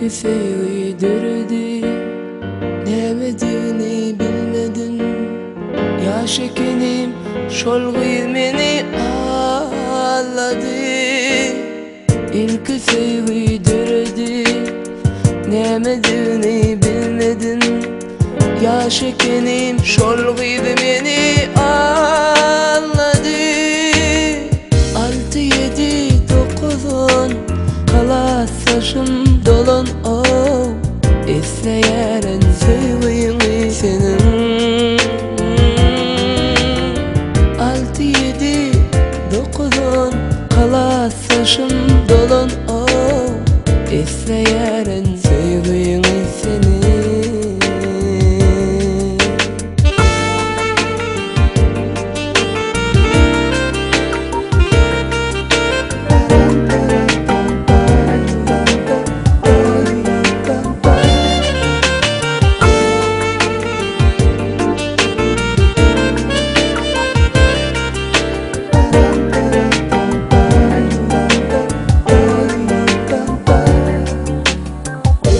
İlk sevdirdi, nemediğini bilmedin. Yaş ekenim şol meni ağladı. İlk sevdirdi, nemediğini bilmedin. Yaş ekenim şol meni ağladı. 6, 7, 9, 10 kalas saçım dolun oh. İsteyeren sevgini senin. 6, 7, 9, 10 kalas saçım dolun oh. İsteyeren sevgini senin.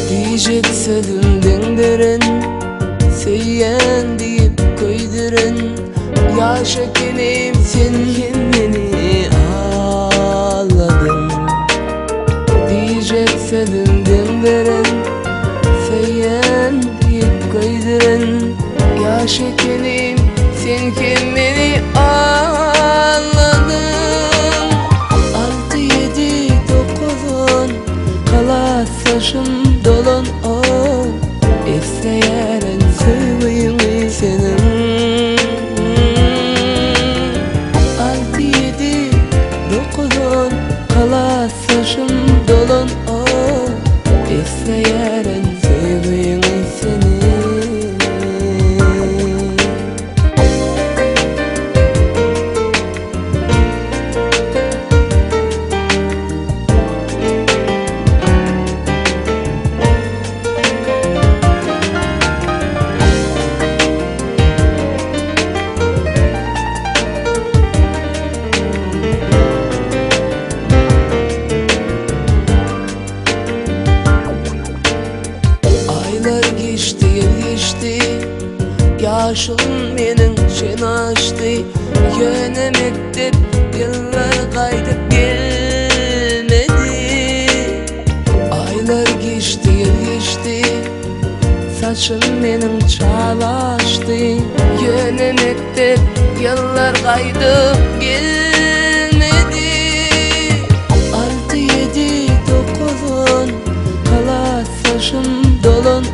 Diyecek sözümden derin, söyleyen deyip koyduran. Yaş ekenim sen kendini ağladın. Diyecek sözümden derin, söyleyen deyip koyduran. Yaş ekenim sen kendini ağladın. 6, 7, 9, 10 kalas saçım dolun oh. İsteyeren sevgini senin. 6, 7, 9, 10 kalas saçım dolun oh. İsteyeren sevgini senin. Yaşım menin şen açtı. Yöne mektep yıllar kaydıp gelmedi. Aylar geçti, yıl geçti. Saçım menin çallaştı. Yöne mektep yıllar kaydıp gelmedi. 6, 7, 9, 10 kalas saçım dolun